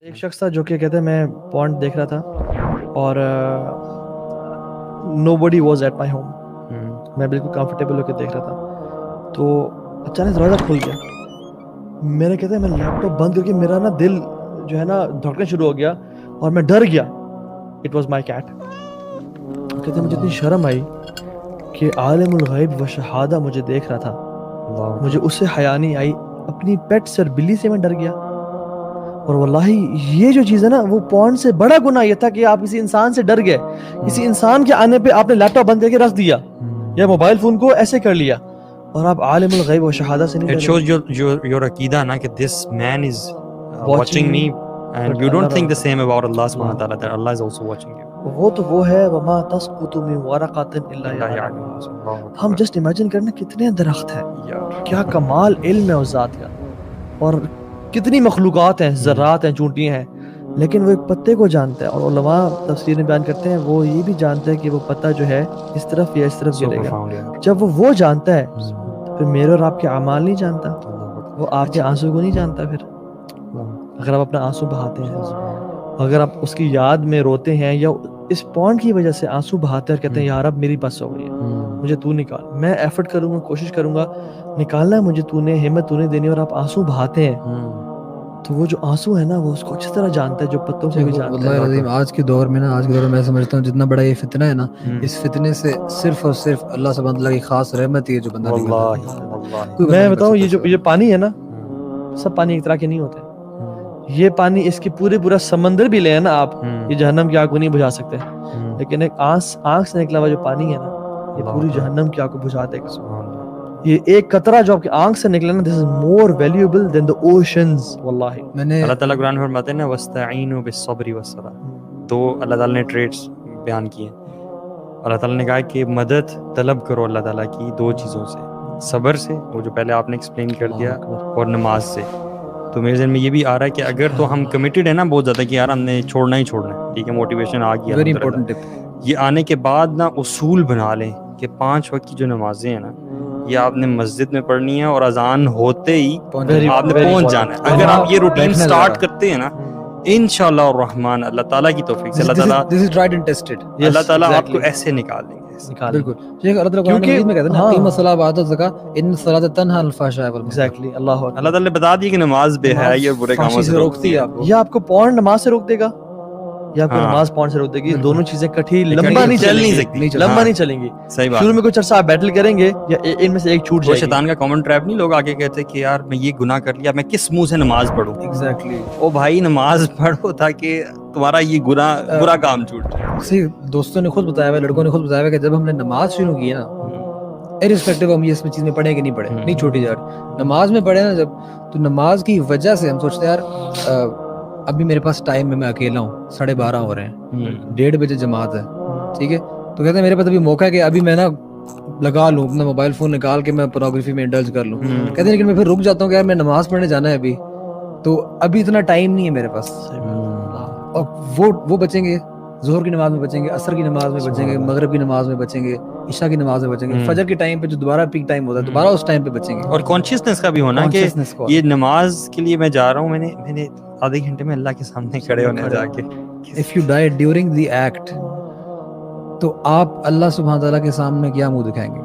ایک شخص تھا جو کہ کہتے ہیں میں پونڈ دیکھ رہا تھا اور نو بڈی واز ایٹ مائی ہوم. میں بالکل کمفرٹیبل ہو کے دیکھ رہا تھا تو اچانک دروازہ کھل گیا. میرے کہتے ہیں میں لیپ ٹاپ بند کر کے میرا نا دل جو ہے نا دھڑکنا شروع ہو گیا اور میں ڈر گیا. It was my cat. کہتے ہیں مجھے اتنی شرم آئی کہ عالم الغیب و شہادہ مجھے دیکھ رہا تھا, مجھے اس سے حیا نہیں آئی. اپنی پیٹ سر بلی سے میں ڈر گیا. اور واللہ یہ جو چیز ہے نا وہ پونڈ سے بڑا گناہ یہ تھا کہ آپ کسی انسان سے ڈر گئے. کسی انسان کے آنے پہ آپ نے لیپ ٹاپ بند کر کے رکھ دیا یا موبائل فون کو ایسے کر لیا اور آپ عالم الغیب و شہادہ سے نہیں ڈرے. It shows your عقیدہ نا کہ this man is watching me and you don't think the same about Allah subhanahu wa ta'ala that Allah is also watching you. وہ ہے وما تسقط من ورقۃ الا یعلمها. ہم جسٹ امیجن کرنا کتنے درخت ہیں, کیا کمال علم ہے اس ذات کا, اور کتنی مخلوقات ہیں, ذرات ہیں, چونٹیاں ہیں, لیکن وہ ایک پتے کو جانتا ہے. اور علماء تفسیر میں بیان کرتے ہیں وہ یہ بھی جانتا ہے کہ وہ پتا جو ہے اس طرف یا اس طرف گرے گا. جب وہ جانتا ہے پھر میرے اور آپ کے اعمال نہیں جانتا, وہ آپ کے آنسو کو نہیں جانتا. پھر اگر آپ اپنا آنسو بہاتے ہیں, اگر آپ اس کی یاد میں روتے ہیں یا اس پونڈ کی وجہ سے آنسو بہاتے ہیں اور کہتے ہیں یار اب میری بس ہو گئی ہے, مجھے تو نکال, میں ایفرٹ کروں گا, کوشش کروں گا, نکالنا ہے مجھے, تو نے ہمت تو نے دینی, اور آپ آنسو بہاتے ہیں تو وہ جو آنسو ہے نا وہ اس کو اچھی طرح جانتا ہے جو پتوں کو بھی جانتا ہے. واللہ العظیم آج کے دور میں میں سمجھتا ہوں جتنا بڑا یہ فتنہ ہے نا, اس فتنے سے صرف اور صرف اللہ سبحانہ تعالیٰ کی خاص رحمت ہی ہے جو بندہ میں بتاؤں یہ پانی ہے نا, سب پانی ایک طرح کے نہیں ہوتے. یہ پانی اس کے پورا سمندر بھی لے ہیں نا آپ, یہ جہنم کی آگ کو نہیں بجھا سکتے, لیکن ایک آنکھ سے نکلا ہوا جو پانی ہے نا یہ پوری جہنم کی آگ کو بجھا دے گا. یہ ایک قطرہ جو آپ کی آنکھ سے نکلا نا, this is more valuable than the oceans. واللہ اللہ تعالیٰ قرآن میں فرماتے ہیں نا وَاسْتَعِینُوا بِالصَّبْرِ وَالصَّلَاةِ. تو اللہ تعالیٰ نے ٹریٹس بیان کیے. اللہ تعالیٰ نے کہا کہ مدد طلب کرو اللہ تعالیٰ کی دو چیزوں سے, صبر سے, وہ جو پہلے آپ نے ایکسپلین کر دیا, اور نماز سے. تو میرے ذہن میں یہ بھی آ رہا ہے کہ اگر تو ہم کمیٹڈ ہیں نا بہت زیادہ کہ یار ہم نے چھوڑنا ہی چھوڑنا ہے, ٹھیک ہے, موٹیویشن آ گیا, ویری امپورٹنٹ ٹپ. یہ آنے کے بعد نا اصول بنا لیں کہ 5 وقت کی جو نمازیں ہیں نا یہ آپ نے مسجد میں پڑھنی ہے اور اذان ہوتے ہی آپ نے پہنچ جانا ہے. اگر آپ یہ روٹین سٹارٹ کرتے ہیں نا انشاءاللہ الرحمن, اللہ تعالیٰ کی توفیق سے اللہ تعالیٰ آپ کو ایسے نکال دیں گے. بالکل اللہ تعالیٰ نے بتا دیا کہ نماز بے حیائی اور برے کاموں سے روکتی ہے. یہ آپ کو پونڈ نماز سے روک دے گا یا آپ کو نماز پونڈ سے روک دے گی. دونوں چیزیں کٹھی لمبا نہیں چلیں گی. شروع میں کچھ عرصہ آپ بیٹل کریں گے یا ان میں سے ایک چھوٹ جائے گی. شیطان کا کامن ٹریپ نہیں, لوگ آگے کہتے کہ یار میں یہ گناہ کر لیا, میں کس منہ سے نماز پڑھوں. ایگزیکٹلی. او بھائی نماز پڑھو تاکہ تمہارا یہ گناہ برا کام چھوٹ جائے. دوستوں نے خود بتایا ہوا, لڑکوں نے خود بتایا ہوا کہ جب ہم نے نماز شروع کی ہے نا, ارسپیکٹو ہم یہ اس میں چیز میں پڑھیں کہ نہیں پڑھیں, نہیں چھوٹی جا رہی, نماز میں پڑھے نا جب, تو نماز کی وجہ سے ہم سوچتے ہیں یار ابھی میرے پاس ٹائم میں اکیلا ہوں, 12:30 ہو رہے ہیں, 1:30 بجے جماعت ہے, ٹھیک ہے, تو کہتے ہیں میرے پاس ابھی موقع ہے کہ ابھی میں نا لگا لوں اپنا موبائل فون نکال کے میں پورنوگرافی میں انڈلج کر لوں. کہتے ہیں لیکن میں پھر رک جاتا ہوں کہ یار میں نماز پڑھنے جانا ہے ابھی, تو ابھی اتنا ٹائم نہیں ہے میرے پاس. اور وہ بچیں گے, ظہر کی نماز میں بچیں گے, عصر کی نماز میں بچیں گے, مغرب کی نماز میں بچیں گے, عشاء کی نماز میں بچیں گے, فجر کے ٹائم پہ جو دوبارہ پیک ٹائم ہوتا ہے دوبارہ اس ٹائم پہ بچیں گے. اور کانشیسنس کا بھی ہونا کہ یہ نماز کے لیے میں جا رہا ہوں, میں نے آدھے گھنٹے میں اللہ کے سامنے کھڑے ہونا جا کے. If you die during the act تو آپ اللہ سبحانہ تعالیٰ کے سامنے کیا منہ دکھائیں گے,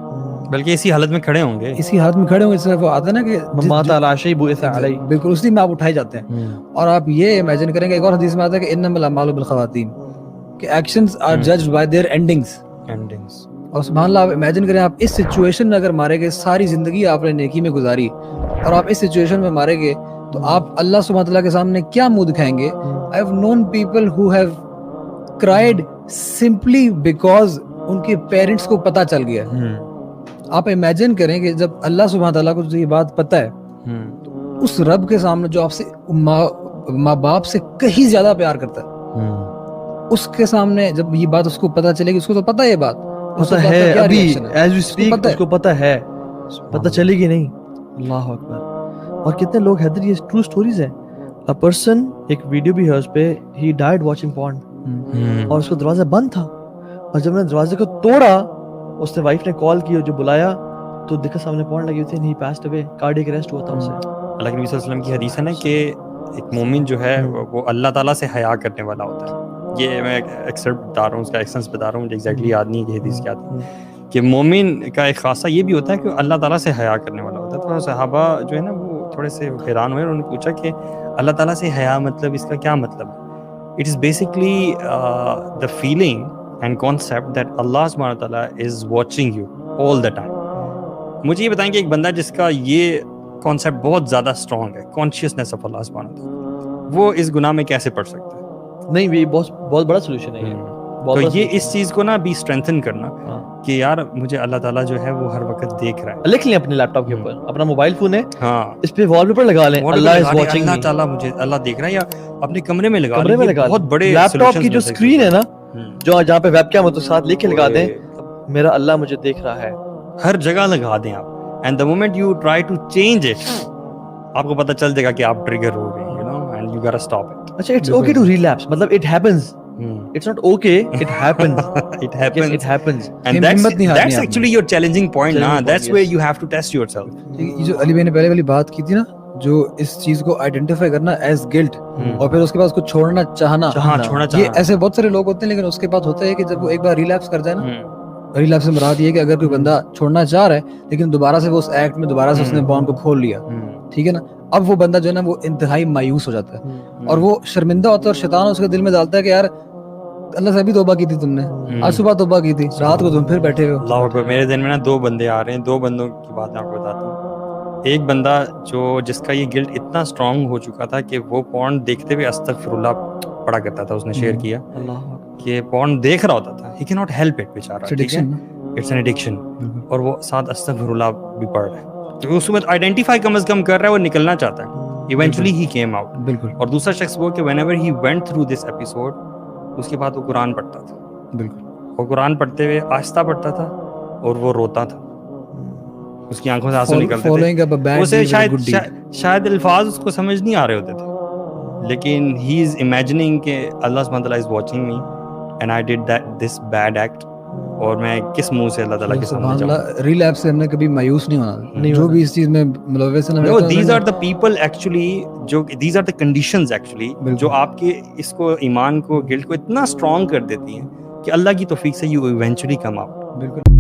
بلکہ اسی حالت میں کھڑے ہوں گے, اسی حالت میں کھڑے ہوں گے. اس طرح وہ آتا ہے نا کہ مات علی شیء بعث علیہ, بالکل اسی میں آپ اٹھائے جاتے ہیں. اور آپ یہ امیجن کریں گے, ایک اور حدیث میں آتا ہے کہ انما الاعمال بالخواتیم, کہ actions are judged by their endings. اور سبحان اللہ آپ امیجن کریں آپ اس سچویشن میں اگر مارے گئے, ساری زندگی آپ نے نیکی میں گزاری اور آپ اس سچویشن میں مارے گئے, تو آپ اللہ سبحانہ تعالیٰ کے سامنے کیا منہ دکھائیں گے. I have known people who have cried simply because ان کے پیرنٹس کو پتہ چل گیا. آپ امیجن کریں کہ جب اللہ سبحانہ تعالیٰ کو یہ بات پتہ ہے, تو اس رب کے سامنے جو آپ سے ماں باپ سے کہیں زیادہ پیار کرتا ہے, اس کے سامنے جب یہ بات اس کو پتہ چلے گی, اس کو تو پتہ ہے یہ بات, پتہ ہے ابھی ایز وی سپیک اس کو پتہ ہے, پتہ چلے گی نہیں. اللہ اکبر. اور کتنے لوگ حیدر, یہ ٹرو سٹوریز ہیں. A person, ایک ویڈیو بھی ہے اس پہ, he died watching porn, اور اس کو دروازہ بند تھا, اور جب نے دروازے کو توڑا اس نے وائف نے کال کی اور جو بلایا تو دیکھا سامنے پورن لگی ہوئی تھی, and he passed away, cardiac arrest ہوا تھا اسے. اللہ کے نبی صلی اللہ علیہ وسلم کی حدیث ہے نا کہ ایک مومن جو ہے وہ اللہ تعالیٰ سے حیا کرنے والا ہوتا ہے. یہ میں ایکسرپٹ بتا رہا ہوں, اس کا ایکسنس بتا رہا ہوں, مجھے ایگزیکٹلی یاد نہیں ہے کہ حدیث کیا تھی, کہ مومن کا ایک خاصہ یہ بھی ہوتا ہے کہ اللہ تعالیٰ سے حیا کرنے والا ہوتا ہے. تو صحابہ جو ہے نا وہ تھوڑے سے حیران ہوئے, انہوں نے پوچھا کہ اللہ تعالیٰ سے حیا مطلب اس کا کیا مطلب ہے؟ It is basically the feeling and concept that Allah subhanahu wa ta'ala is watching you all the time. مجھے یہ بتائیں کہ ایک بندہ جس کا یہ کانسیپٹ بہت زیادہ اسٹرانگ ہے, کانشیسنیس آف اللہ سبحانہ وتعالی, وہ اس گناہ میں کیسے پڑ سکتا ہے؟ نہیں, یہ بہت بڑا سولوشن ہے. تو یہ اس چیز کو نا بھی اسٹرینتھن کرنا کہ یار مجھے اللہ تعالیٰ جو ہے وہ ہر وقت دیکھ رہا ہے. لکھ لیں اپنے لیپ ٹاپ کے اوپر, اپنا موبائل فون ہے, ہاں, اس پہ وال پیپر لگا لیں, اللہ از واچنگ می, اللہ تعالیٰ مجھے اللہ دیکھ رہا ہے, یا اپنے کمرے میں لگا کمرے میں لیں. لگا بہت بڑے لیپ ٹاپ کی جو اسکرین ہے نا, جو جہاں پہ ویب کیم ہے, تو ساتھ لکھ کے لگا دیں میرا اللہ مجھے دیکھ رہا ہے. ہر جگہ لگا دیں آپ. And the moment you try to change it, آپ کو پتہ چل جائے گا کہ آپ ٹریگر ہو گئے, you know, and you gotta stop it. اچھا, اٹس اوکے ٹو ریلیپس, مطلب it happens, it's not okay, it happens. It happens. It happens. And that's actually your challenging point na, that's where you have to test yourself. یہ جو علی بھائی نے پہلے والی بات کی تھی نا, جو اس چیز کو آئیڈینٹیفائی کرنا ایز گلٹ, اور پھر اس کے بعد اس کو چھوڑنا چاہنا, یہ ایسے بہت سارے لوگ ہوتے ہیں, لیکن اس کے بعد ہوتا ہے کہ جب وہ ایک بار ریلیپس کر جائے نا, ریلیپس سے مراد یہ ہے کہ اگر کوئی بندہ چھوڑنا چاہ رہا ہے لیکن دوبارہ سے وہ اس ایکٹ میں دوبارہ سے اس نے بانڈ کو کھول لیا, ٹھیک ہے نا, اب وہ بندہ جو ہے نا وہ انتہائی مایوس ہو جاتا ہے, اور وہ شرمندہ ہوتا ہے, اور شیطان اس کے دل میں ڈالتا ہے کہ یار اللہ سے بھی توبہ کی تھی تم نے, آج صبح توبہ کی تھی, رات کو تم پھر بیٹھے ہو. اللہ اکبر. میرے ذہن میں نا 2 بندے آ رہے ہیں, 2 بندوں کی بات میں آپ کو بتاتا ہوں. ایک بندہ جس کا یہ گلٹ اتنا اسٹرانگ ہو چکا تھا کہ وہ پورن دیکھتے ہوئے استغفر اللہ پڑھا کرتا تھا. اس نے شیئر کیا کہ پورن دیکھ رہا ہوتا تھا, ہی کی ناٹ ہیلپ اٹ بیچارہ, اٹس این ایڈکشن, اور وہ ساتھ استغفر اللہ بھی پڑھ رہا ہے. تو اس وقت آئیڈینٹیفائی کم از کم کر رہا ہے, وہ نکلنا چاہتا ہے. Eventually he came out. بالکل. اور دوسرا شخص وہ کہ whenever he went through this episode, اس کے بعد وہ قرآن پڑھتا تھا. بالکل. وہ قرآن پڑھتے ہوئے آہستہ پڑھتا تھا اور وہ روتا تھا, اس کی آنکھوں سے آنسو نکلتے تھے. اسے شاید الفاظ اس کو سمجھ نہیں آ رہے ہوتے تھے, لیکن he is imagining کہ اللہ سبحانہ تعالیٰ is watching me and I did this bad act, اور میں کس منہ سے اللہ تعالیٰ کے سامنے جاؤں. ریلیپس سے ہم نے کبھی مایوس نہیں ہونا, جو بھی اس چیز میں ملوث ہے. These are the people actually, these are the conditions actually جو آپ کے اس کو ایمان کو, گلٹ کو اتنا اسٹرانگ کر دیتی ہیں کہ اللہ کی توفیق سے you eventually come out. بالکل.